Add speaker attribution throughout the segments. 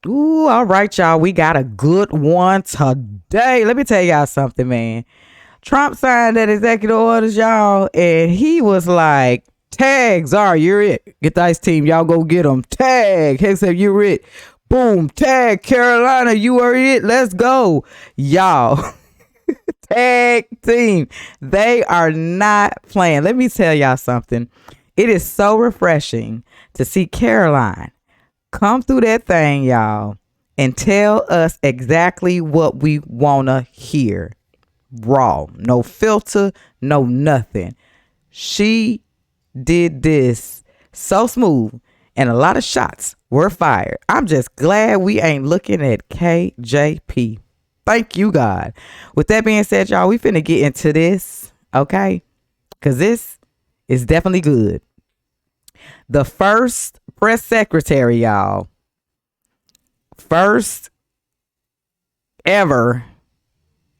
Speaker 1: Ooh, all right, y'all. We got a good one today. Let me tell y'all something, man. Trump signed that executive orders, y'all, and he was like, tag, Czar, you're it. Get the ice team. Y'all go get them. Tag, Hexap, you're it. Boom, tag, Carolina, you are it. Let's go. Y'all, tag team. They are not playing. Let me tell y'all something. It is so refreshing to see Caroline come through that thing, y'all, and tell us exactly what we want to hear. Raw, no filter, no nothing. She did this so smooth, and a lot of shots were fired. I'm just glad we ain't looking at KJP. Thank you, God. With that being said, y'all, we finna get into this, okay? Because this is definitely good. The first press secretary, y'all, first ever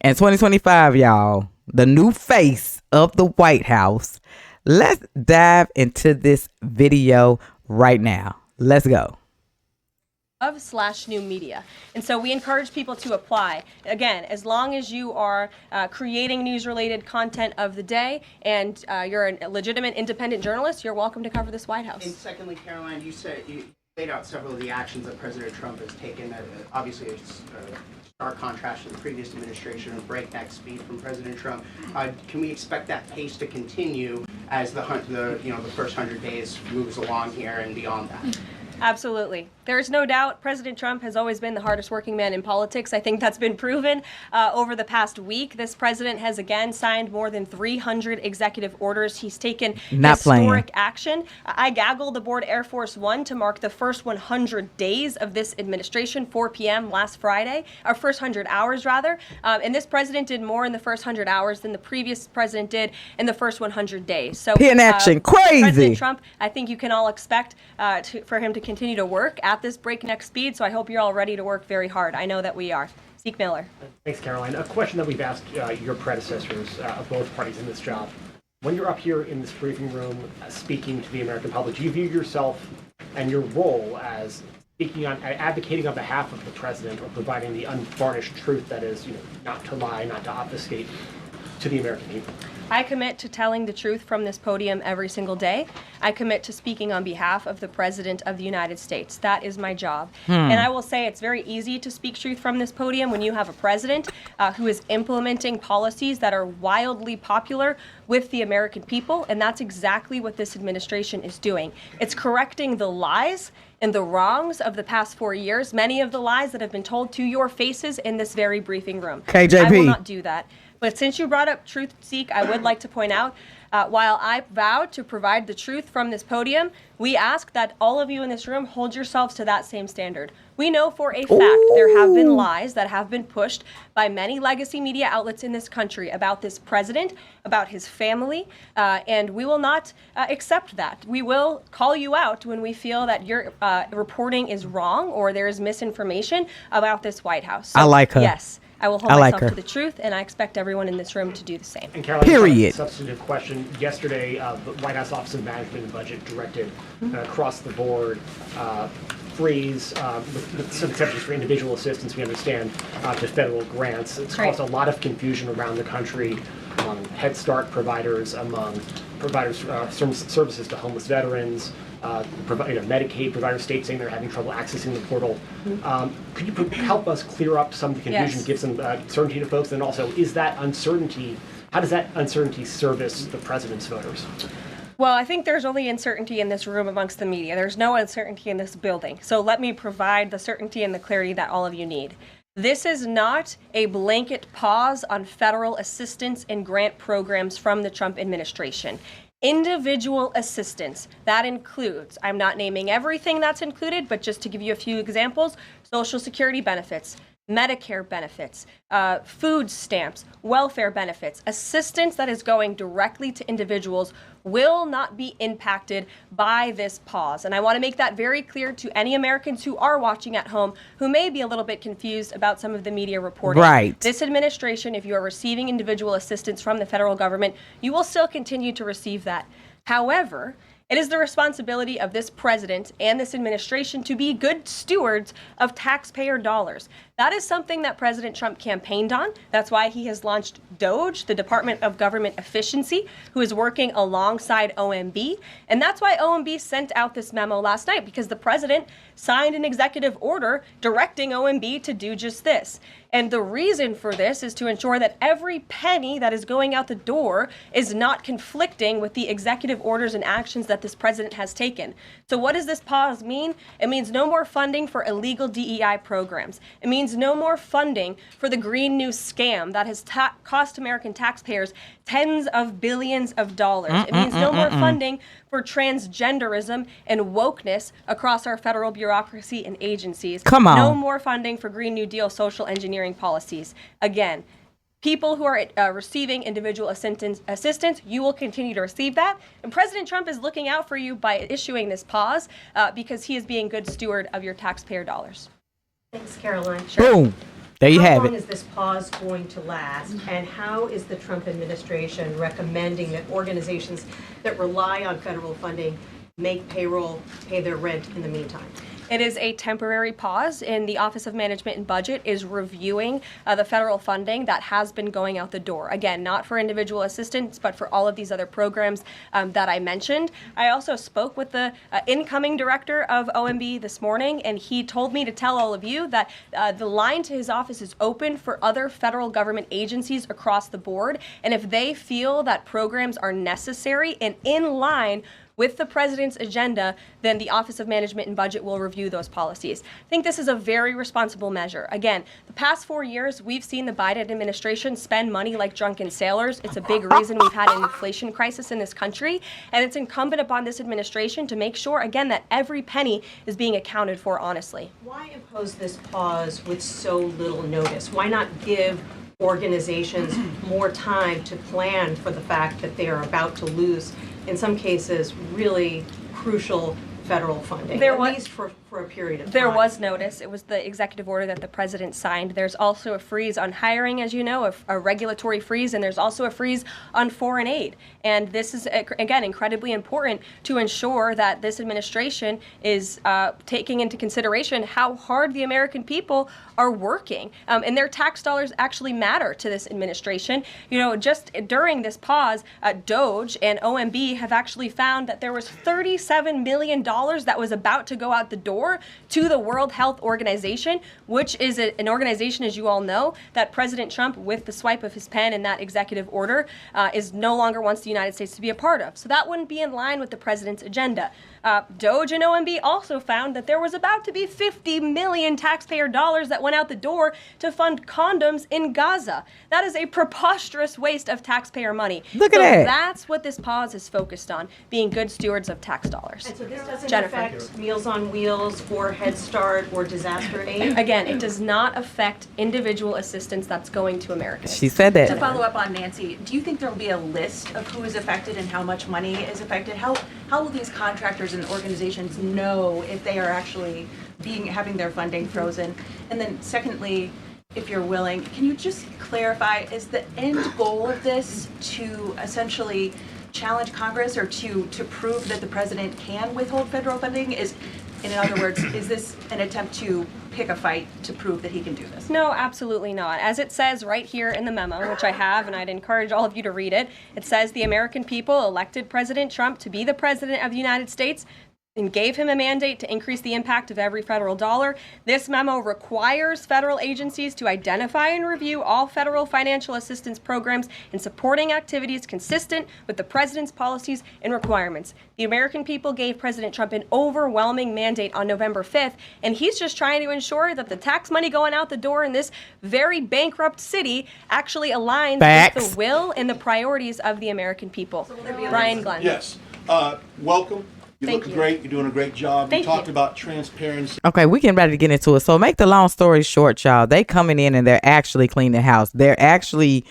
Speaker 1: in 2025, y'all, the new face of the White House. Let's dive into this video right now. Let's go.
Speaker 2: /new media. And so we encourage people to apply. Again, as long as you are creating news-related content of the day and you're a legitimate independent journalist, you're welcome to cover this White House.
Speaker 3: And secondly, Caroline, you said you laid out several of the actions that President Trump has taken. Obviously, it's stark contrast to the previous administration and breakneck speed from President Trump. Can we expect that pace to continue as the first 100 days moves along here and beyond that?
Speaker 2: Absolutely. There's no doubt President Trump has always been the hardest working man in politics. I think that's been proven over the past week. This president has again signed more than 300 executive orders. He's taken historic action. I gaggled aboard Air Force One to mark the first 100 days of this administration, 4 p.m. last Friday, or first 100 hours rather. And this president did more in the first 100 hours than the previous president did in the first 100 days. So
Speaker 1: in action, crazy.
Speaker 2: President Trump, I think you can all expect for him to continue to work at this breakneck speed, so I hope you're all ready to work very hard. I know that we are. Zeke Miller.
Speaker 4: Thanks, Caroline. A question that we've asked your predecessors of both parties in this job. When you're up here in this briefing room speaking to the American public, do you view yourself and your role as advocating on behalf of the president or providing the unvarnished truth that is, not to lie, not to obfuscate to the American people?
Speaker 2: I commit to telling the truth from this podium every single day. I commit to speaking on behalf of the President of the United States. That is my job. And I will say it's very easy to speak truth from this podium when you have a president who is implementing policies that are wildly popular with the American people, and that's exactly what this administration is doing. It's correcting the lies and the wrongs of the past 4 years, many of the lies that have been told to your faces in this very briefing room.
Speaker 1: KJP.
Speaker 2: I will not do that. But since you brought up truth, Zeke, I would like to point out, while I vowed to provide the truth from this podium, we ask that all of you in this room hold yourselves to that same standard. We know for a fact there have been lies that have been pushed by many legacy media outlets in this country about this president, about his family, and we will not accept that. We will call you out when we feel that your reporting is wrong or there is misinformation about this White House. So,
Speaker 1: I like her.
Speaker 2: Yes. I will hold myself to the truth, and I expect everyone in this room to do the same.
Speaker 4: And Caroline,
Speaker 1: period.
Speaker 4: Substantive question. Yesterday, the White House Office of Management and Budget directed across the board freeze, with some exceptions for individual assistance, we understand, to federal grants. It's caused a lot of confusion around the country among Head Start providers, among providers services to homeless veterans, Medicaid providers, states saying they're having trouble accessing the portal. Could you help us clear up some of the confusion, give some certainty to folks, and also is that uncertainty, how does that uncertainty service the president's voters?
Speaker 2: Well, I think there's only uncertainty in this room amongst the media. There's no uncertainty in this building. So let me provide the certainty and the clarity that all of you need. This is not a blanket pause on federal assistance and grant programs from the Trump administration. Individual assistance, that includes, I'm not naming everything that's included, but just to give you a few examples, Social Security benefits, Medicare benefits, food stamps, welfare benefits, assistance that is going directly to individuals will not be impacted by this pause. And I want to make that very clear to any Americans who are watching at home who may be a little bit confused about some of the media reporting.
Speaker 1: Right.
Speaker 2: This administration, if you are receiving individual assistance from the federal government, you will still continue to receive that. However, It is the responsibility of this president and this administration to be good stewards of taxpayer dollars. That is something that President Trump campaigned on. That's why he has launched DOGE, the Department of Government Efficiency, who is working alongside OMB. And that's why OMB sent out this memo last night, because the president signed an executive order directing OMB to do just this. And the reason for this is to ensure that every penny that is going out the door is not conflicting with the executive orders and actions that this president has taken. So what does this pause mean? It means no more funding for illegal DEI programs. It means no more funding for the Green New scam that has cost American taxpayers tens of billions of dollars. It means no more funding for transgenderism and wokeness across our federal bureaucracy and agencies.
Speaker 1: Come on.
Speaker 2: No more funding for Green New Deal social engineering policies. Again, people who are receiving individual assistance, you will continue to receive that. And President Trump is looking out for you by issuing this pause because he is being good steward of your taxpayer dollars.
Speaker 5: Thanks, Caroline.
Speaker 1: Boom. There you have
Speaker 5: How long
Speaker 1: it.
Speaker 5: is this pause going to last? And how is the Trump administration recommending that organizations that rely on federal funding make payroll, pay their rent in the meantime?
Speaker 2: It is a temporary pause, and the Office of Management and Budget is reviewing the federal funding that has been going out the door. Again, not for individual assistance, but for all of these other programs that I mentioned. I also spoke with the incoming director of OMB this morning, and he told me to tell all of you that the line to his office is open for other federal government agencies across the board. And if they feel that programs are necessary and in line with the president's agenda, then the Office of Management and Budget will review those policies. I think this is a very responsible measure. Again, the past 4 years, we've seen the Biden administration spend money like drunken sailors. It's a big reason we've had an inflation crisis in this country, and it's incumbent upon this administration to make sure, again, that every penny is being accounted for honestly.
Speaker 5: Why impose this pause with so little notice? Why not give organizations more time to plan for the fact that they are about to lose, in some cases, really crucial federal funding, at least for a period of time?
Speaker 2: There was notice. It was the executive order that the president signed. There's also a freeze on hiring, as you know, a regulatory freeze, and there's also a freeze on foreign aid. And this is, again, incredibly important to ensure that this administration is taking into consideration how hard the American people are working. And their tax dollars actually matter to this administration. You know, just during this pause, DOGE and OMB have actually found that there was $37 million that was about to go out the door to the World Health Organization, which is an organization, as you all know, that President Trump, with the swipe of his pen in that executive order, is no longer wants the United States to be a part of. So that wouldn't be in line with the president's agenda. DOGE and OMB also found that there was about to be 50 million taxpayer dollars that went out the door to fund condoms in Gaza. That is a preposterous waste of taxpayer money.
Speaker 1: Look at that.
Speaker 2: That's what this pause is focused on, being good stewards of tax dollars.
Speaker 5: And so this doesn't
Speaker 2: Jennifer.
Speaker 5: affect Meals on Wheels or Head Start or disaster aid?
Speaker 2: Again, it does not affect individual assistance that's going to Americans.
Speaker 1: She said
Speaker 6: To
Speaker 1: that.
Speaker 6: follow up on Nancy, do you think there will be a list of who is affected and how much money is affected? How will these contractors and organizations know if they are actually having their funding frozen? And then secondly, if you're willing, can you just clarify, is the end goal of this to essentially challenge Congress or to prove that the president can withhold federal funding? In other words, is this an attempt to pick a fight to prove that he can do this?
Speaker 2: No, absolutely not. As it says right here in the memo, which I have, and I'd encourage all of you to read it, it says the American people elected President Trump to be the president of the United States and gave him a mandate to increase the impact of every federal dollar. This memo requires federal agencies to identify and review all federal financial assistance programs and supporting activities consistent with the president's policies and requirements. The American people gave President Trump an overwhelming mandate on November 5th, and he's just trying to ensure that the tax money going out the door in this very bankrupt city actually aligns with the will and the priorities of the American people. Ryan Glenn.
Speaker 7: Yes. Welcome. You're looking great. You're doing a great job.
Speaker 2: Thank
Speaker 7: You talked
Speaker 2: you.
Speaker 7: about transparency.
Speaker 1: Okay, we getting ready to get into it. So make the long story short, y'all. They coming in and they're actually cleaning the house. They're actually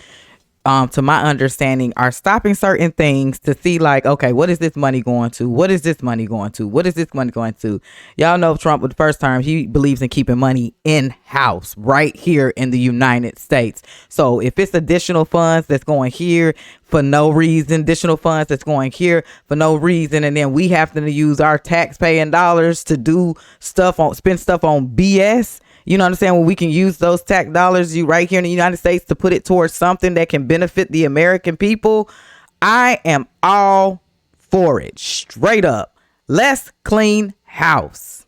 Speaker 1: to my understanding, are stopping certain things to see like, okay, what is this money going to? What is this money going to? What is this money going to? Y'all know Trump with the first term, he believes in keeping money in-house right here in the United States. So if it's additional funds that's going here for no reason, additional funds that's going here for no reason, and then we have to use our tax-paying dollars to do stuff on, spend stuff on BS, you know what I'm saying? When we can use those tax dollars right here in the United States to put it towards something that can benefit the American people, I am all for it. Straight up. Let's clean house.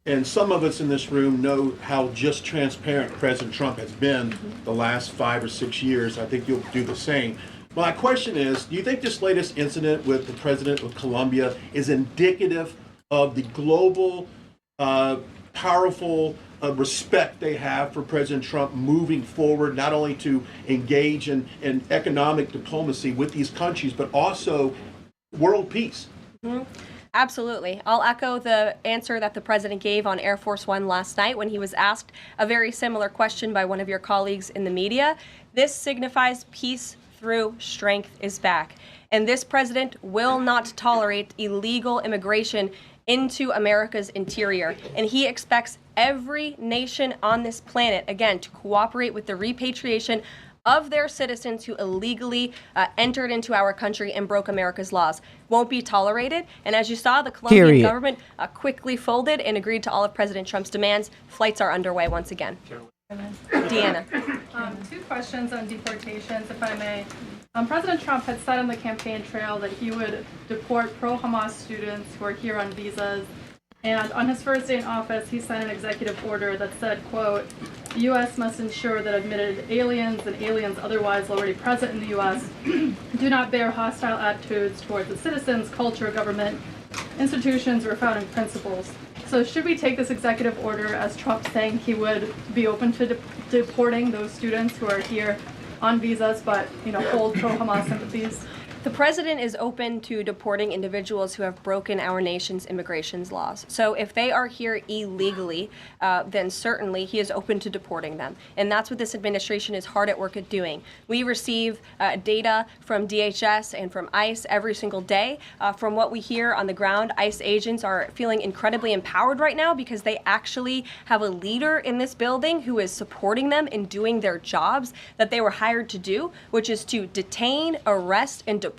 Speaker 7: And some of us in this room know how just transparent President Trump has been the last 5 or 6 years. I think you'll do the same. My question is, do you think this latest incident with the president of Colombia is indicative of the global powerful respect they have for President Trump moving forward, not only to engage in economic diplomacy with these countries, but also world peace?
Speaker 2: Mm-hmm. Absolutely. I'll echo the answer that the president gave on Air Force One last night when he was asked a very similar question by one of your colleagues in the media. This signifies peace through strength is back. And this president will not tolerate illegal immigration into America's interior. And he expects every nation on this planet, again, to cooperate with the repatriation of their citizens who illegally entered into our country and broke America's laws. Won't be tolerated. And as you saw, the Colombian government quickly folded and agreed to all of President Trump's demands. Flights are underway once again. Deanna.
Speaker 8: 2 questions on deportations, if I may. President Trump had said on the campaign trail that he would deport pro-Hamas students who are here on visas. And on his first day in office, he signed an executive order that said, quote, the U.S. must ensure that admitted aliens and aliens otherwise already present in the U.S. do not bear hostile attitudes towards the citizens, culture, government, institutions, or founding principles. So should we take this executive order as Trump saying he would be open to deporting those students who are here on visas but, hold pro-Hamas sympathies?
Speaker 2: The president is open to deporting individuals who have broken our nation's immigration laws. So if they are here illegally, then certainly he is open to deporting them. And that's what this administration is hard at work at doing. We receive data from DHS and from ICE every single day. From what we hear on the ground, ICE agents are feeling incredibly empowered right now because they actually have a leader in this building who is supporting them in doing their jobs that they were hired to do, which is to detain, arrest, and deport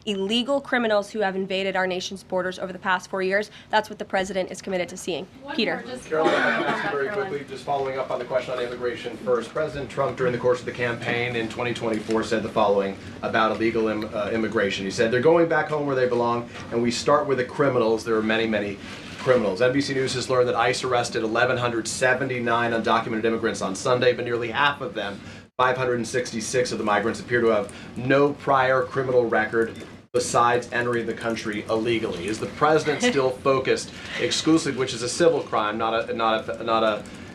Speaker 2: illegal criminals who have invaded our nation's borders over the past 4 years. That's what the president is committed to seeing. Peter.
Speaker 9: Caroline, very quickly, just following up on the question on immigration first. President Trump, during the course of the campaign in 2024, said the following about illegal immigration. He said, they're going back home where they belong, and we start with the criminals. There are many, many criminals. NBC News has learned that ICE arrested 1,179 undocumented immigrants on Sunday, but nearly half of them, 566 of the migrants, appear to have no prior criminal record besides entering the country illegally. Is the president still focused exclusively, which is a civil crime,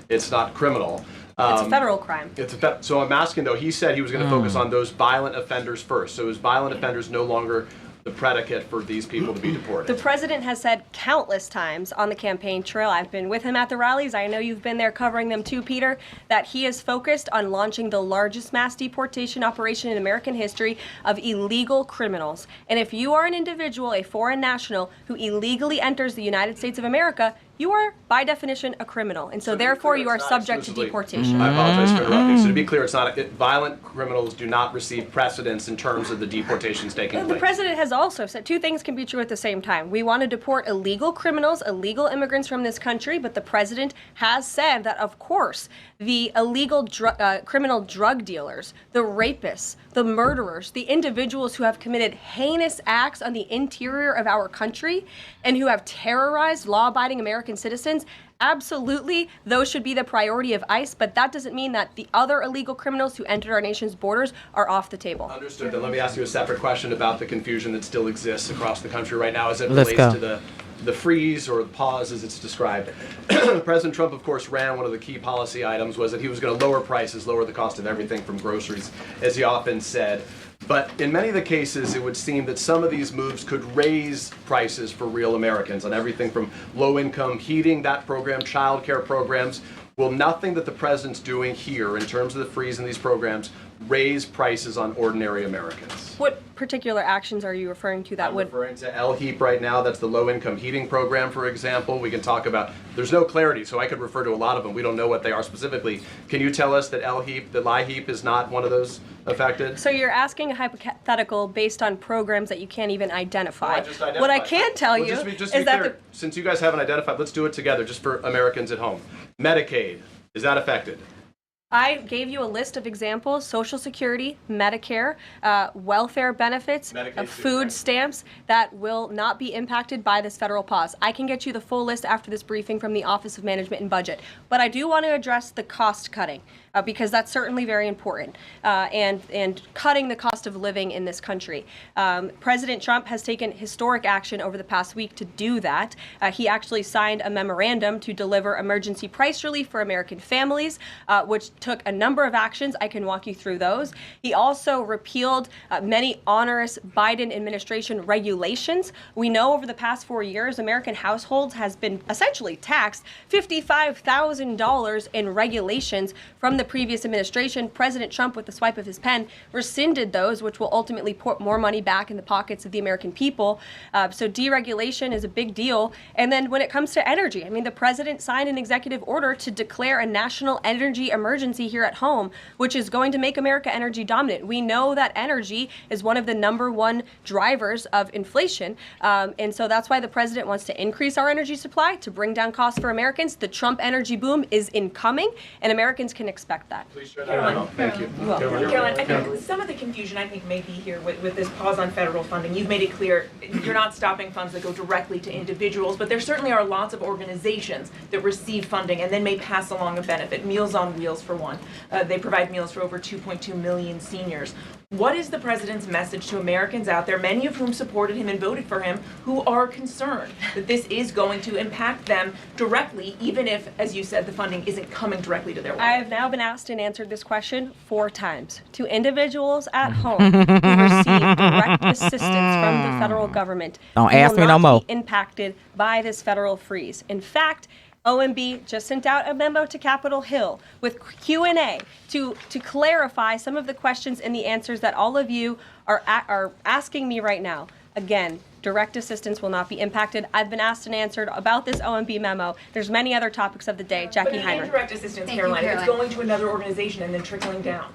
Speaker 9: it's not criminal?
Speaker 2: It's a federal crime.
Speaker 9: So I'm asking though. He said he was going to focus on those violent offenders first. So is violent offenders no longer the predicate for these people to be deported?
Speaker 2: The president has said countless times on the campaign trail, I've been with him at the rallies, I know you've been there covering them too, Peter, that he is focused on launching the largest mass deportation operation in American history of illegal criminals. And if you are an individual, a foreign national, who illegally enters the United States of America, you are, by definition, a criminal. And so therefore, you are subject to deportation.
Speaker 9: I apologize for interrupting. So to be clear, it's not violent criminals do not receive precedence in terms of the deportations taking place.
Speaker 2: The president has also said 2 things can be true at the same time. We want to deport illegal criminals, illegal immigrants from this country, but the president has said that, of course, the illegal criminal drug dealers, the rapists, the murderers, the individuals who have committed heinous acts on the interior of our country and who have terrorized law-abiding American citizens, absolutely, those should be the priority of ICE, but that doesn't mean that the other illegal criminals who entered our nation's borders are off the table.
Speaker 9: Understood. Then let me ask you a separate question about the confusion that still exists across the country right now as it relates to the freeze or the pause as it's described. President Trump, of course, ran one of the key policy items was that he was going to lower prices, lower the cost of everything from groceries, as he often said. But in many of the cases, it would seem that some of these moves could raise prices for real Americans on everything from low-income heating, that program, child care programs. Will nothing that the president's doing here in terms of the freeze in these programs raise prices on ordinary Americans.
Speaker 2: What particular actions are you referring to that
Speaker 9: I'm
Speaker 2: would?
Speaker 9: referring to LHEAP right now. That's the low-income heating program, for example. We can talk about, there's no clarity, so I could refer to a lot of them. We don't know what they are specifically. Can you tell us that LHEAP is not one of those affected?
Speaker 2: So you're asking a hypothetical based on programs that you can't even identify.
Speaker 9: I just identified.
Speaker 2: What I can tell
Speaker 9: Well,
Speaker 2: you
Speaker 9: just to be
Speaker 2: is
Speaker 9: clear,
Speaker 2: that
Speaker 9: since you guys haven't identified, let's do it together just for Americans at home. Medicaid, is that affected?
Speaker 2: I gave you a list of examples: Social Security, Medicare, welfare benefits, food stamps that will not be impacted by this federal pause. I can get you the full list after this briefing from the Office of Management and Budget. But I do want to address the cost cutting because that's certainly very important and cutting the cost of living in this country. President Trump has taken historic action over the past week to do that. He actually signed a memorandum to deliver emergency price relief for American families, which took a number of actions. I can walk you through those. He also repealed many onerous Biden administration regulations. We know over the past 4 years, American households has been essentially taxed $55,000 in regulations from the previous administration. President Trump, with the swipe of his pen, rescinded those, which will ultimately put more money back in the pockets of the American people. So deregulation is a big deal. And then when it comes to energy, I mean, the president signed an executive order to declare a national energy emergency here at home, which is going to make America energy dominant. We know that energy is one of the #1 drivers of inflation. And so that's why the president wants to increase our energy supply to bring down costs for Americans. The Trump energy boom is incoming, and Americans can expect that.
Speaker 9: Please share that out. Thank you.
Speaker 10: Karoline, I think some of the confusion may be here with this pause on federal funding. You've made it clear you're not stopping funds that go directly to individuals, but there certainly are lots of organizations that receive funding and then may pass along a benefit. Meals on Wheels, for one. They provide meals for over 2.2 million seniors. What is the president's message to Americans out there, many of whom supported him and voted for him, who are concerned that this is going to impact them directly, even if, as you said, the funding isn't coming directly to their wallet?
Speaker 2: I have now been asked and answered this question 4 times. To individuals at home who receive direct assistance from the federal government,
Speaker 1: Don't
Speaker 2: who
Speaker 1: ask
Speaker 2: will
Speaker 1: me no
Speaker 2: not
Speaker 1: more.
Speaker 2: be impacted by this federal freeze. In fact, OMB just sent out a memo to Capitol Hill with Q&A to clarify some of the questions and the answers that all of you are asking me right now. Again, direct assistance will not be impacted. I've been asked and answered about this OMB memo. There's many other topics of the day. Jackie
Speaker 10: But in
Speaker 2: Heinrich.
Speaker 10: indirect assistance, Karoline, if it's going to another organization and then trickling down.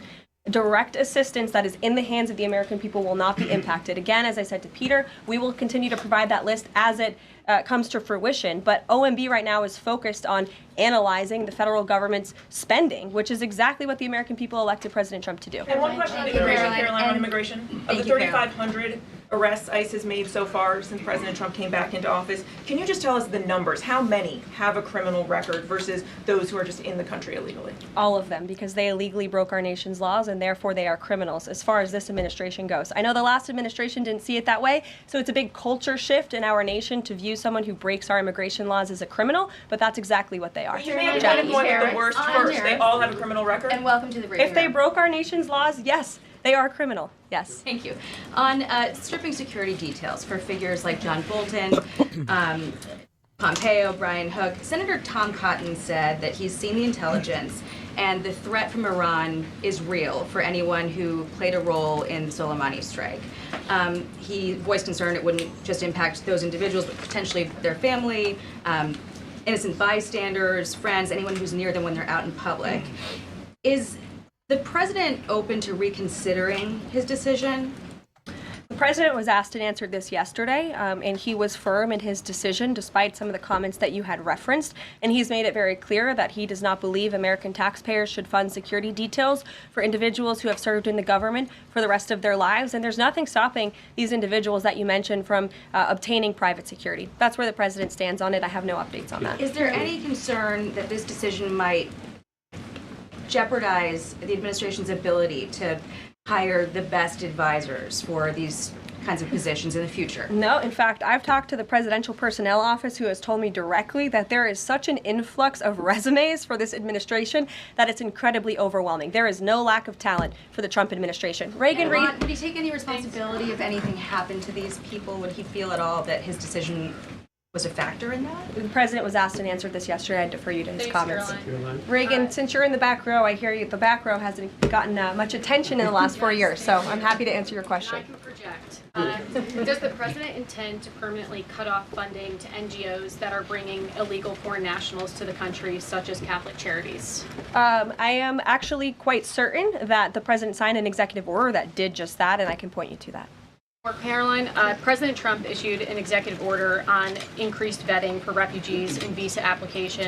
Speaker 2: Direct assistance that is in the hands of the American people will not be impacted. Again, as I said to Peter, we will continue to provide that list as it comes to fruition. But OMB right now is focused on analyzing the federal government's spending, which is exactly what the American people elected President Trump to do.
Speaker 10: And one question on immigration, Karoline, on immigration. Of the 3,500 arrests ICE has made so far since President Trump came back into office, can you just tell us the numbers? How many have a criminal record versus those who are just in the country illegally?
Speaker 2: All of them, because they illegally broke our nation's laws and therefore they are criminals as far as this administration goes. I know the last administration didn't see it that way, so it's a big culture shift in our nation to view someone who breaks our immigration laws as a criminal, but that's exactly what they are.
Speaker 10: You made a point of going with the worst first. They all have a criminal record?
Speaker 11: And welcome to the briefing
Speaker 2: If they
Speaker 11: room.
Speaker 2: broke our nation's laws, yes, they are criminal. Yes.
Speaker 11: Thank you. On stripping security details for figures like John Bolton, Pompeo, Brian Hook, Senator Tom Cotton said that he's seen the intelligence and the threat from Iran is real for anyone who played a role in the Soleimani strike. He voiced concern it wouldn't just impact those individuals, but potentially their family, innocent bystanders, friends, anyone who's near them when they're out in public. Is the president open to reconsidering his decision?
Speaker 2: The president was asked and answered this yesterday, and he was firm in his decision despite some of the comments that you had referenced. And he's made it very clear that he does not believe American taxpayers should fund security details for individuals who have served in the government for the rest of their lives. And there's nothing stopping these individuals that you mentioned from obtaining private security. That's where the president stands on it. I have no updates on that.
Speaker 11: Is there any concern that this decision might jeopardize the administration's ability to hire the best advisors for these kinds of positions in the future?
Speaker 2: No, in fact, I've talked to the Presidential Personnel Office, who has told me directly that there is such an influx of resumes for this administration that it's incredibly overwhelming. There is no lack of talent for the Trump administration. Reagan Reed.
Speaker 11: Would he take any responsibility if anything happened to these people? Would he feel at all that his decision
Speaker 6: was a factor in that?
Speaker 2: The president was asked and answered this yesterday. I defer you to his
Speaker 8: Thanks,
Speaker 2: comments.
Speaker 8: Karoline.
Speaker 2: Reagan, since you're in the back row, I hear you. The back row hasn't gotten much attention in the last 4 years, so I'm happy to answer your question.
Speaker 12: I can project. Does the president intend to permanently cut off funding to NGOs that are bringing illegal foreign nationals to the country, such as Catholic charities?
Speaker 2: I am actually quite certain that the president signed an executive order that did just that, and I can point you to that.
Speaker 12: For Caroline, President Trump issued an executive order on increased vetting for refugees and visa applications.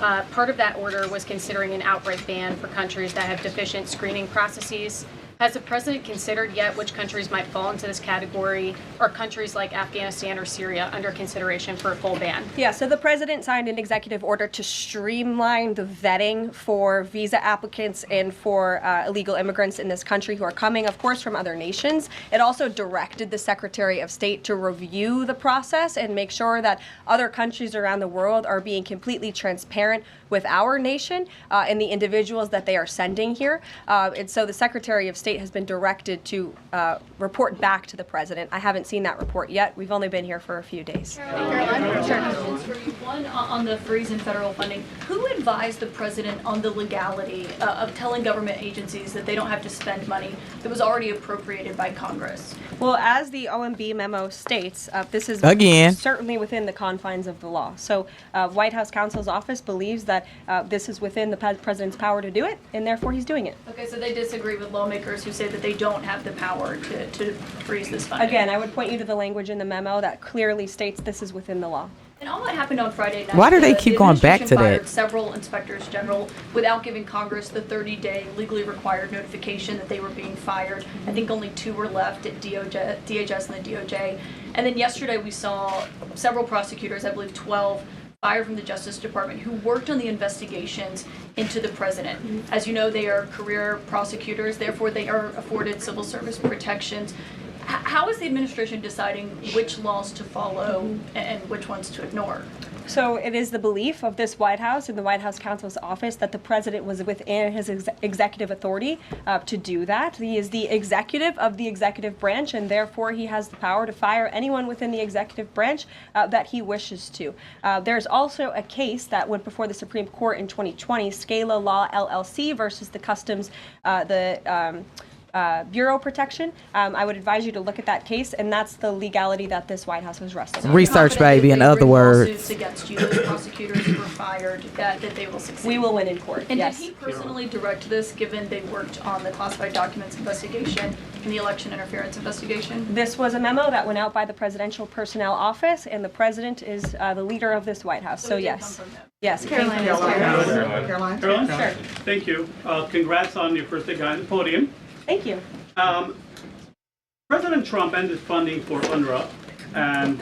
Speaker 2: Right.
Speaker 12: Part of that order was considering an outright ban for countries that have deficient screening processes. Has the president considered yet which countries might fall into this category, or countries like Afghanistan or Syria under consideration for a full ban?
Speaker 2: Yeah, so the president signed an executive order to streamline the vetting for visa applicants and for illegal immigrants in this country who are coming, of course, from other nations. It also directed the Secretary of State to review the process and make sure that other countries around the world are being completely transparent with our nation and the individuals that they are sending here. And so the Secretary of State has been directed to report back to the president. I haven't seen that report yet. We've only been here for a few days.
Speaker 13: Questions for you. One, on the freeze in federal funding. Who advised the president on the legality of telling government agencies that they don't have to spend money that was already appropriated by Congress?
Speaker 2: Well, as the OMB memo states, this is certainly within the confines of the law. So White House counsel's office believes that this is within the president's power to do it, and therefore he's doing it.
Speaker 13: Okay, so they disagree with lawmakers who say that they don't have the power to freeze this funding.
Speaker 2: Again, I would point you to the language in the memo that clearly states this is within the law.
Speaker 13: And all that happened on Friday night.
Speaker 1: Why do they keep going back to that?
Speaker 13: Fired several inspectors general without giving Congress the 30-day legally required notification that they were being fired. I think only 2 were left at DHS and the DOJ. And then yesterday we saw several prosecutors, I believe 12, fired from the Justice Department who worked on the investigations into the president. As you know, they are career prosecutors, therefore they are afforded civil service protections. How is the administration deciding which laws to follow and which ones to ignore?
Speaker 2: So it is the belief of this White House and the White House counsel's office that the president was within his executive authority to do that. He is the executive of the executive branch, and therefore he has the power to fire anyone within the executive branch that he wishes to. There's also a case that went before the Supreme Court in 2020, Scala Law LLC versus the Customs, Bureau Protection. I would advise you to look at that case, and that's the legality that this White House was resting on.
Speaker 1: Research, baby, in other words.
Speaker 13: Lawsuits against you, those prosecutors who were fired, that they will succeed.
Speaker 2: We will win in court.
Speaker 13: And
Speaker 2: yes.
Speaker 13: did he personally direct this, given they worked on the classified documents investigation and the election interference investigation?
Speaker 2: This was a memo that went out by the Presidential Personnel Office, and the president is the leader of this White House. So yes. Yes, Caroline.
Speaker 14: Caroline?
Speaker 2: Sure.
Speaker 14: Thank you. Congrats on your first day guy on the podium.
Speaker 2: Thank you.
Speaker 14: President Trump ended funding for UNRWA and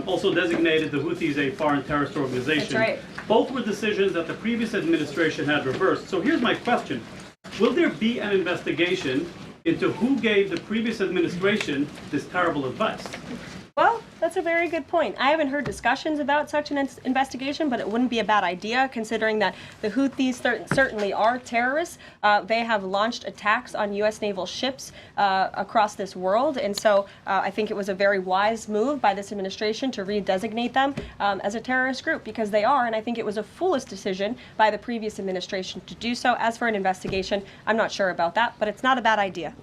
Speaker 14: also designated the Houthis a foreign terrorist organization.
Speaker 2: That's right.
Speaker 14: Both were decisions that the previous administration had reversed. So here's my question. Will there be an investigation into who gave the previous administration this terrible advice?
Speaker 2: Well, that's a very good point. I haven't heard discussions about such an investigation, but it wouldn't be a bad idea considering that the Houthis certainly are terrorists. They have launched attacks on U.S. naval ships across this world, and so I think it was a very wise move by this administration to redesignate them as a terrorist group, because they are, and I think it was a foolish decision by the previous administration to do so. As for an investigation, I'm not sure about that, but it's not a bad idea.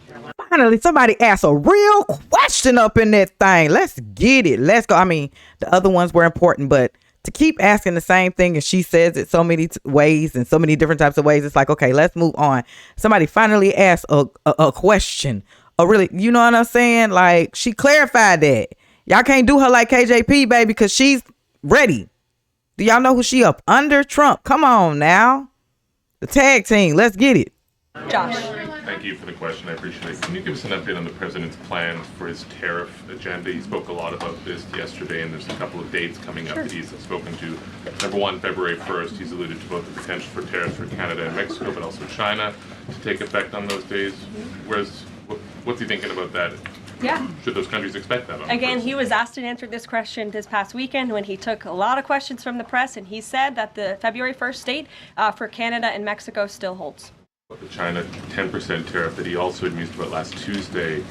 Speaker 1: Finally, somebody asked a real question up in that thing. Let's get it. Let's go. I mean, the other ones were important, but to keep asking the same thing and she says it so many ways and so many different types of ways, it's like, okay, let's move on. Somebody finally asked a question. A really, you know what I'm saying? Like, she clarified that. Y'all can't do her like KJP, baby, because she's ready. Do y'all know who she up under? Trump. Come on now. The tag team. Let's get it.
Speaker 2: Josh.
Speaker 15: Thank you for the question. I appreciate it. Can you give us an update on the president's plans for his tariff agenda? He spoke a lot about this yesterday, and there's a couple of dates coming up that he's spoken to. Number one, February 1st, he's alluded to both the potential for tariffs for Canada and Mexico, but also China to take effect on those days. What's he thinking about that?
Speaker 2: Yeah.
Speaker 15: Should those countries expect that?
Speaker 2: Again, he was asked and answered this question this past weekend when he took a lot of questions from the press, and he said that the February 1st date for Canada and Mexico still holds.
Speaker 15: The China 10% tariff that he also had mused about last Tuesday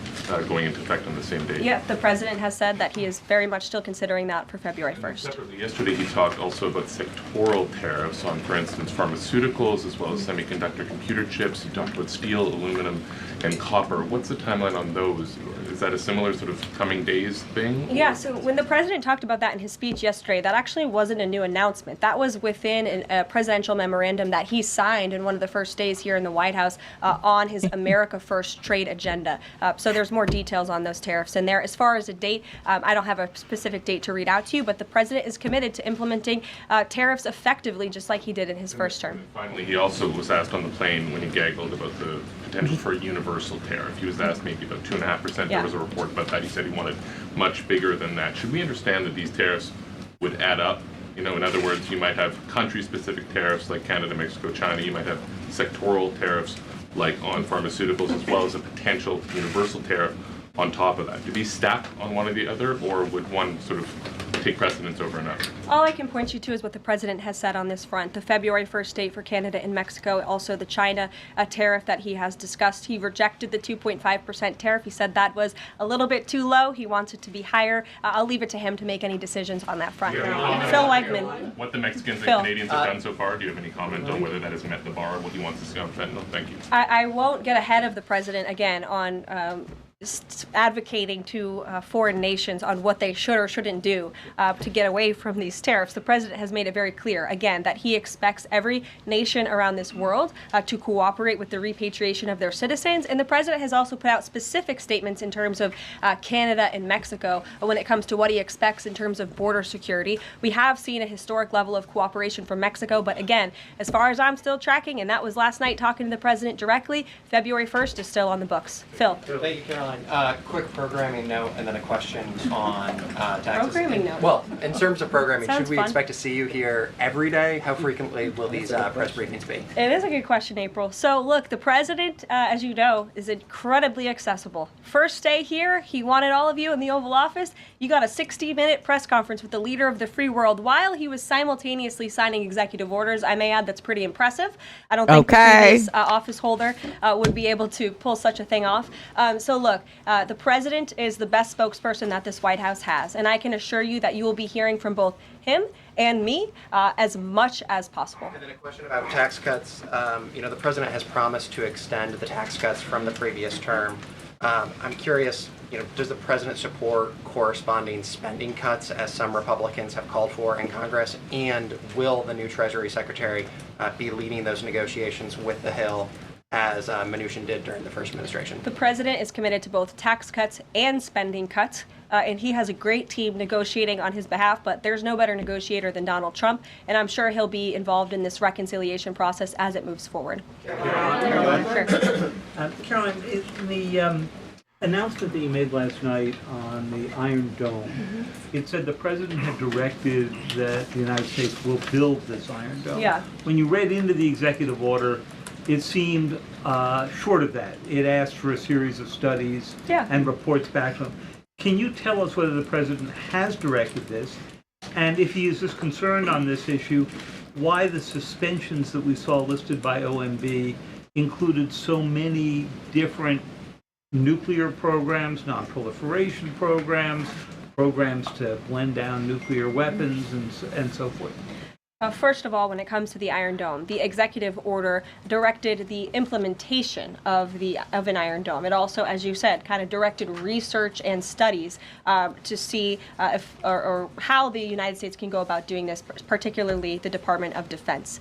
Speaker 15: going into effect on the same day.
Speaker 2: Yeah, the president has said that he is very much still considering that for February 1st.
Speaker 15: Separately, yesterday he talked also about sectoral tariffs on, for instance, pharmaceuticals as well as semiconductor computer chips. He talked about steel, aluminum, and copper. What's the timeline on those? Is that a similar sort of coming days thing?
Speaker 2: Yeah, so when the president talked about that in his speech yesterday, that actually wasn't a new announcement. That was within a presidential memorandum that he signed in one of the first days here in the White House on his America First trade agenda. So there's more details on those tariffs in there. As far as a date, I don't have a specific date to read out to you, but the president is committed to implementing tariffs effectively, just like he did in his first term.
Speaker 15: And finally, he also was asked on the plane when he gaggled about the potential for a universal tariff. He was asked maybe about 2.5%.
Speaker 2: Yeah.
Speaker 15: There was a report about that. He said he wanted much bigger than that. Should we understand that these tariffs would add up? You know, in other words, you might have country-specific tariffs like Canada, Mexico, China. You might have sectoral tariffs like on pharmaceuticals, as well as a potential universal tariff on top of that. Do these stack on one or the other, or would one sort of take precedence over another?
Speaker 2: All I can point you to is what the president has said on this front. The February 1st date for Canada and Mexico, also the China tariff that he has discussed. He rejected the 2.5% tariff. He said that was a little bit too low. He wants it to be higher. I'll leave it to him to make any decisions on that front. Phil Wegman.
Speaker 15: What the Mexicans and
Speaker 2: Phil.
Speaker 15: Canadians have done so far, do you have any comment on whether that has met the bar, what he wants to see on fentanyl? Thank you.
Speaker 2: I won't get ahead of the president again on advocating to foreign nations on what they should or shouldn't do to get away from these tariffs. The president has made it very clear, again, that he expects every nation around this world to cooperate with the repatriation of their citizens. And the president has also put out specific statements in terms of Canada and Mexico when it comes to what he expects in terms of border security. We have seen a historic level of cooperation from Mexico, but again, as far as I'm still tracking, and that was last night talking to the president directly, February 1st is still on the books. Phil.
Speaker 16: Thank you, Caroline. Quick programming note and then a question on taxes.
Speaker 2: Programming note.
Speaker 16: Well, in terms of programming,
Speaker 2: Sounds
Speaker 16: should we
Speaker 2: fun.
Speaker 16: expect to see you here every day? How frequently will these press briefings be?
Speaker 2: It is a good question, April. So look, the president, as you know, is incredibly accessible. First day here, he wanted all of you in the Oval Office. You got a 60-minute press conference with the leader of the free world while he was simultaneously signing executive orders. I may add that's pretty impressive. I don't think the previous office holder would be able to pull such a thing off. So look, the president is the best spokesperson that this White House has, and I can assure you that you will be hearing from both him and me as much as possible.
Speaker 16: And then a question about tax cuts. The president has promised to extend the tax cuts from the previous term. I'm curious, does the president support corresponding spending cuts as some Republicans have called for in Congress? And will the new Treasury Secretary be leading those negotiations with the Hill as Mnuchin did during the first administration?
Speaker 2: The president is committed to both tax cuts and spending cuts, and he has a great team negotiating on his behalf, but there's no better negotiator than Donald Trump, and I'm sure he'll be involved in this reconciliation process as it moves forward.
Speaker 16: Caroline,
Speaker 17: in the announcement that you made last night on the Iron Dome, it said the president had directed that the United States will build this Iron Dome.
Speaker 2: Yeah.
Speaker 17: When you read into the executive order, it seemed short of that. It asked for a series of studies and reports back to him. Can you tell us whether the president has directed this? And if he is as concerned on this issue, why the suspensions that we saw listed by OMB included so many different nuclear programs, non-proliferation programs, programs to blend down nuclear weapons, and so forth?
Speaker 2: First of all, when it comes to the Iron Dome, the executive order directed the implementation of an Iron Dome. It also, as you said, kind of directed research and studies to see if or how the United States can go about doing this, particularly the Department of Defense.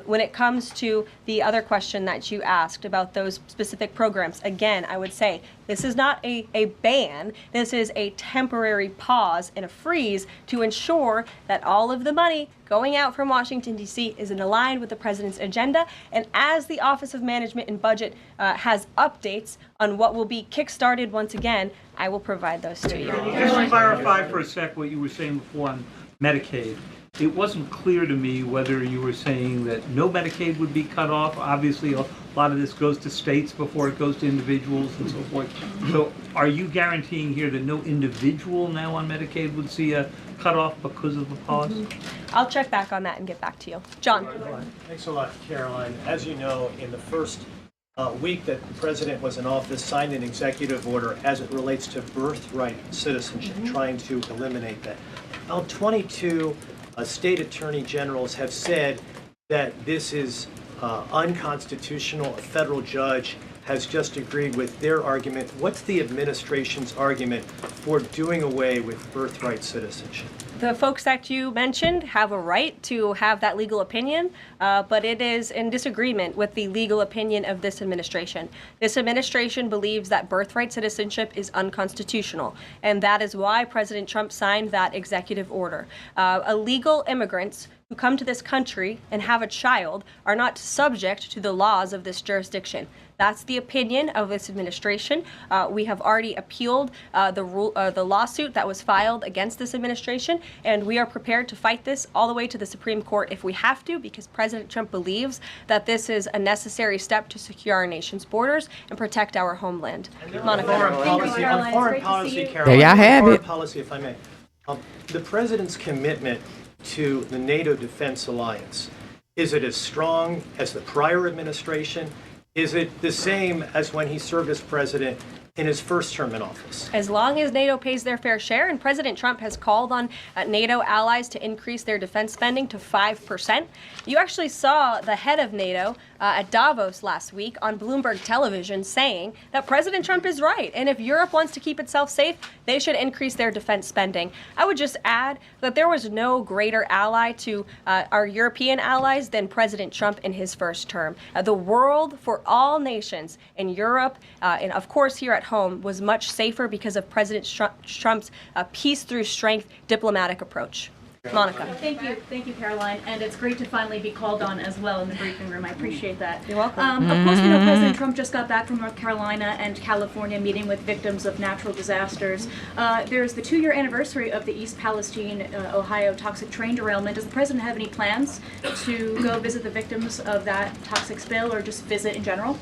Speaker 2: When it comes to the other question that you asked about those specific programs, again, I would say this is not a ban. This is a temporary pause and a freeze to ensure that all of the money going out from Washington, D.C. is aligned with the president's agenda. And as the Office of Management and Budget has updates on what will be kickstarted once again, I will provide those to you.
Speaker 17: Can you just clarify for a sec what you were saying before on Medicaid? it wasn't clear to me whether you were saying that no Medicaid would be cut off. Obviously, a lot of this goes to states before it goes to individuals and so forth. So are you guaranteeing here that no individual now on Medicaid would see a cutoff because of the pause?
Speaker 2: I'll check back on that and get back to you. John.
Speaker 18: Thanks a lot, Karoline. As you know, in the first week that the president was in office, signed an executive order as it relates to birthright citizenship, trying to eliminate that. Now, 22 state attorney generals have said that this is unconstitutional. A federal judge has just agreed with their argument. What's the administration's argument for doing away with birthright citizenship?
Speaker 2: The folks that you mentioned have a right to have that legal opinion, but it is in disagreement with the legal opinion of this administration. This administration believes that birthright citizenship is unconstitutional, and that is why President Trump signed that executive order. Illegal immigrants who come to this country and have a child are not subject to the laws of this jurisdiction. That's the opinion of this administration. We have already appealed the lawsuit that was filed against this administration, and we are prepared to fight this all the way to the Supreme Court if we have to, because President Trump believes that this is a necessary step to secure our nation's borders and protect our homeland. Monica.
Speaker 18: Foreign policy, Caroline.
Speaker 1: There y'all have
Speaker 18: Foreign
Speaker 1: it.
Speaker 18: policy, if I may. The president's commitment to the NATO Defense Alliance, is it as strong as the prior administration? Is it the same as when he served as president in his first term in office?
Speaker 2: As long as NATO pays their fair share, and President Trump has called on NATO allies to increase their defense spending to 5%. You actually saw the head of NATO at Davos last week on Bloomberg television saying that President Trump is right, and if Europe wants to keep itself safe, they should increase their defense spending. I would just add that there was no greater ally to our European allies than President Trump in his first term. The world for all nations in Europe, and of course here at home, was much safer because of President Trump's peace through strength diplomatic approach. Monica.
Speaker 13: Thank you, Caroline. And it's great to finally be called on as well in the briefing room. I appreciate that.
Speaker 2: You're welcome.
Speaker 13: Of course, we know President Trump just got back from North Carolina and California meeting with victims of natural disasters. There's the 2-year anniversary of the East Palestine, Ohio toxic train derailment. Does the president have any plans to go visit the victims of that toxic spill, or just visit in general?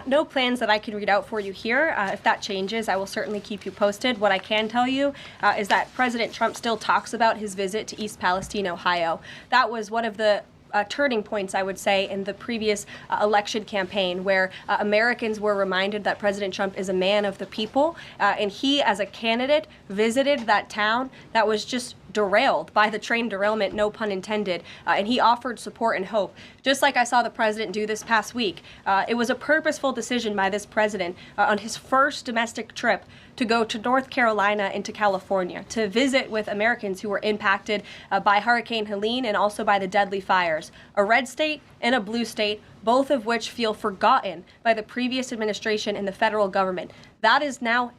Speaker 2: No plans that I can read out for you here. If that changes, I will certainly keep you posted. What I can tell you is that President Trump still talks about his visit to East Palestine, Ohio. That was one of the turning points, I would say, in the previous election campaign, where Americans were reminded that President Trump is a man of the people, and he, as a candidate, visited that town that was just derailed by the train derailment, no pun intended, and he offered support and hope. Just like I saw the president do this past week, it was a purposeful decision by this president on his first domestic trip to go to North Carolina and to California to visit with Americans who were impacted by Hurricane Helene and also by the deadly fires. A red state and a blue state, both of which feel forgotten by the previous administration and the federal government. That is now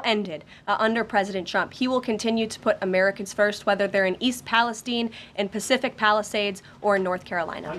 Speaker 2: ended under President Trump. He will continue to put Americans first, whether they're in East Palestine, in Pacific Palisades, or in North Carolina.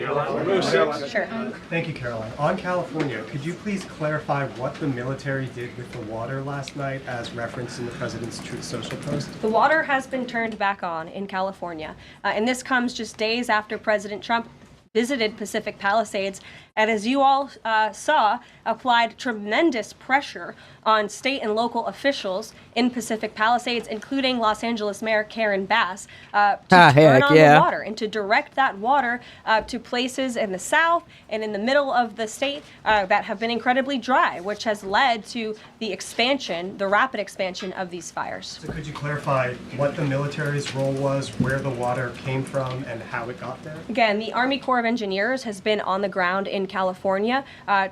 Speaker 2: Sure.
Speaker 19: Thank you, Caroline. On California, could you please clarify what the military did with the water last night as referenced in the president's Truth Social post?
Speaker 2: The water has been turned back on in California, and this comes just days after President Trump visited Pacific Palisades, and as you all saw, applied tremendous pressure on state and local officials in Pacific Palisades, including Los Angeles Mayor Karen Bass, to turn on the water and to direct that water to places in the south and in the middle of the state that have been incredibly dry, which has led to the expansion, the rapid expansion of these fires.
Speaker 19: So could you clarify what the military's role was, where the water came from, and how it got there?
Speaker 2: Again, the Army Corps of Engineers has been on the ground in California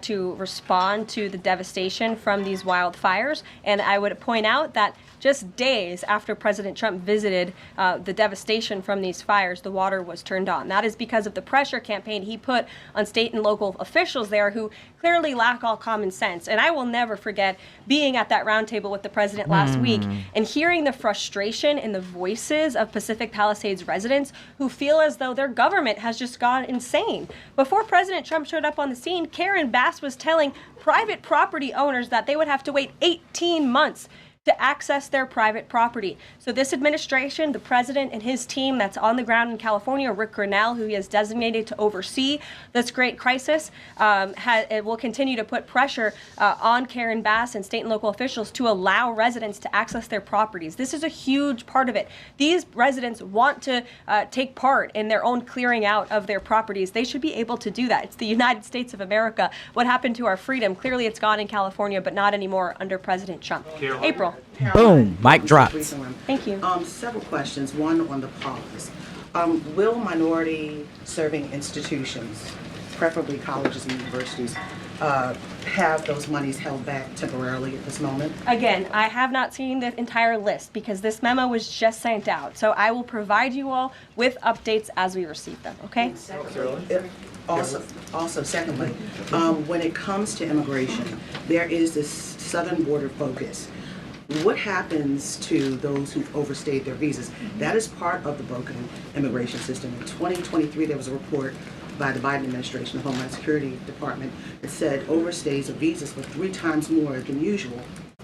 Speaker 2: to respond to the devastation from these wildfires. And I would point out that just days after President Trump visited the devastation from these fires, the water was turned on. That is because of the pressure campaign he put on state and local officials there who clearly lack all common sense. And I will never forget being at that roundtable with the president last week and hearing the frustration in the voices of Pacific Palisades residents who feel as though their government has just gone insane. Before President Trump showed up on the scene, Karen Bass was telling private property owners that they would have to wait 18 months to access their private property. So this administration, the president and his team that's on the ground in California, Rick Grinnell, who he has designated to oversee this great crisis, it will continue to put pressure on Karen Bass and state and local officials to allow residents to access their properties. This is a huge part of it. These residents want to take part in their own clearing out of their properties. They should be able to do that. It's the United States of America. What happened to our freedom? Clearly it's gone in California, but not anymore under President Trump. April.
Speaker 1: Boom, mic dropped.
Speaker 2: Thank you.
Speaker 20: Several questions. One on the pause. Will minority serving institutions, preferably colleges and universities, have those monies held back temporarily at this moment?
Speaker 2: Again, I have not seen the entire list because this memo was just sent out. So I will provide you all with updates as we receive them, okay?
Speaker 20: Also, secondly, when it comes to immigration, there is this southern border focus. What happens to those who've overstayed their visas? That is part of the broken immigration system. In 2023, there was a report by the Biden administration, the Homeland Security Department, that said overstays of visas were 3 times more than usual.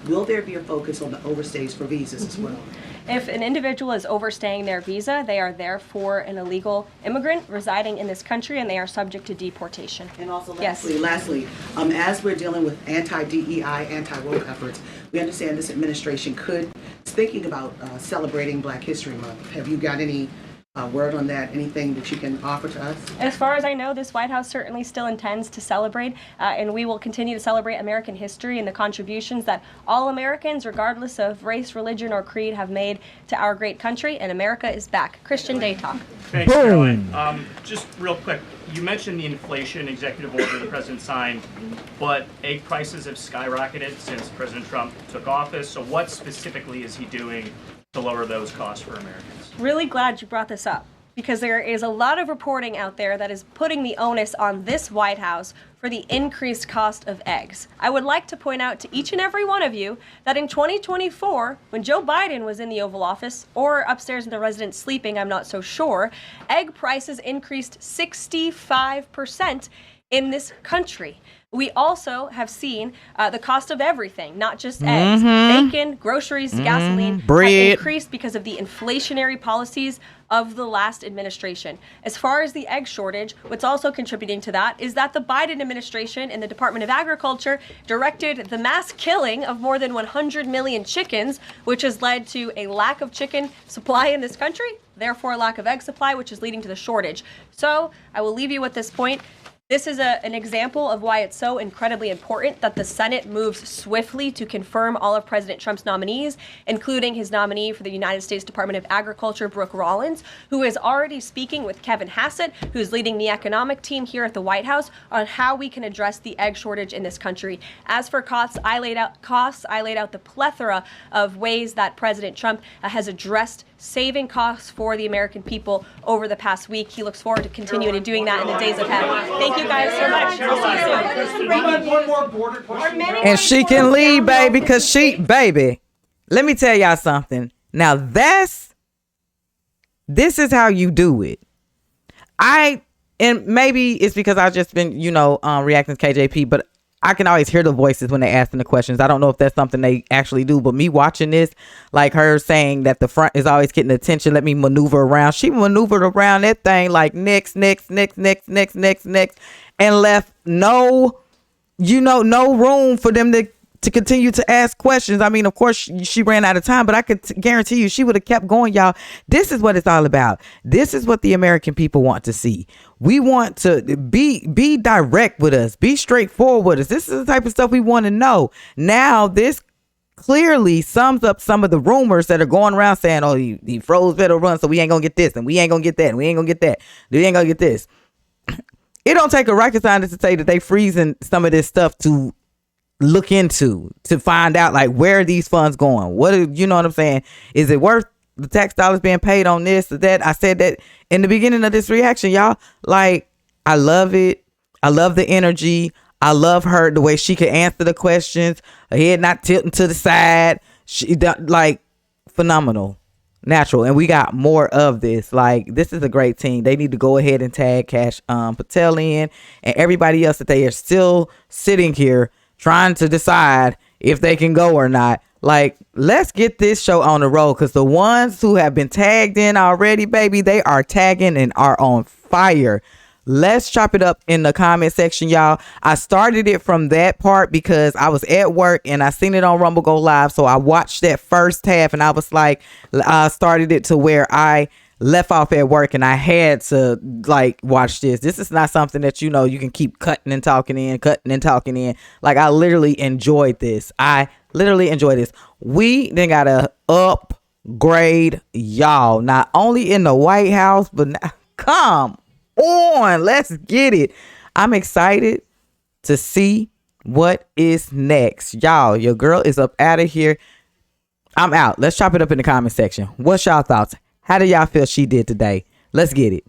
Speaker 20: Will there be a focus on the overstays for visas as well?
Speaker 2: If an individual is overstaying their visa, they are therefore an illegal immigrant residing in this country and they are subject to deportation.
Speaker 20: And also lastly, as we're dealing with anti-DEI, anti-woke efforts, we understand this administration is thinking about celebrating Black History Month. Have you got any word on that? Anything that you can offer to us?
Speaker 2: As far as I know, this White House certainly still intends to celebrate, and we will continue to celebrate American history and the contributions that all Americans, regardless of race, religion, or creed, have made to our great country, and America is back. Christian Day Talk.
Speaker 21: Thanks, Karoline. Just real quick, you mentioned the inflation executive order the president signed, but egg prices have skyrocketed since President Trump took office, so what specifically is he doing to lower those costs for Americans?
Speaker 2: Really glad you brought this up because there is a lot of reporting out there that is putting the onus on this White House for the increased cost of eggs. I would like to point out to each and every one of you that in 2024, when Joe Biden was in the Oval Office or upstairs in the residence sleeping, I'm not so sure, egg prices increased 65% in this country. We also have seen the cost of everything, not just eggs. Bacon, groceries, gasoline
Speaker 1: bread
Speaker 2: have increased because of the inflationary policies of the last administration. As far as the egg shortage, what's also contributing to that is that the Biden administration and the Department of Agriculture directed the mass killing of more than 100 million chickens, which has led to a lack of chicken supply in this country, therefore a lack of egg supply, which is leading to the shortage. So I will leave you with this point. This is an example of why it's so incredibly important that the Senate moves swiftly to confirm all of President Trump's nominees, including his nominee for the United States Department of Agriculture, Brooke Rollins, who is already speaking with Kevin Hassett, who's leading the economic team here at the White House, on how we can address the egg shortage in this country. As for costs, I laid out the plethora of ways that President Trump has addressed saving costs for the American people over the past week. He looks forward to continuing to doing that in the days ahead. Thank you guys so much. We'll see you soon.
Speaker 3: One more border question.
Speaker 1: And she can leave, baby, because baby, let me tell y'all something. Now this is how you do it. And maybe it's because I've just been, reacting to KJP, but I can always hear the voices when they asking the questions. I don't know if that's something they actually do, but me watching this, like her saying that the front is always getting attention, let me maneuver around. She maneuvered around that thing like next, and left no room for them to continue to ask questions. I mean, of course, she ran out of time, but I could guarantee you she would have kept going, y'all. This is what it's all about. This is what the American people want to see. We want to be direct with us, be straightforward with us. This is the type of stuff we want to know. Now, this clearly sums up some of the rumors that are going around saying, oh, he froze federal run, so we ain't gonna get this, and we ain't gonna get that, and we ain't gonna get that, we ain't gonna get this. It don't take a rocket scientist to say that they freezing some of this stuff to look into, to find out like where are these funds going, you know what I'm saying, is it worth the tax dollars being paid on this or that? I said that in the beginning of this reaction, y'all. Like, I love it. I love the energy. I love her, the way she could answer the questions, her head not tilting to the side. She like phenomenal, natural. And we got more of this. Like, this is a great team. They need to go ahead and tag Cash Patel in and everybody else that they are still sitting here trying to decide if they can go or not. Like, let's get this show on the road, because the ones who have been tagged in already, baby, they are tagging and are on fire. Let's chop it up in the comment section, y'all. I started it from that part because I was at work and I seen it on Rumble Go Live. So I watched that first half and I was like, I started it to where I left off at work and I had to like watch this. This is not something that, you know, you can keep cutting and talking in. Like, I literally enjoyed this. We then gotta upgrade y'all, not only in the White House, but now, come on, let's get it. I'm excited to see what is next. Y'all, your girl is up out of here. I'm out. Let's chop it up in the comment section. What's y'all thoughts? How do y'all feel she did today? Let's get it.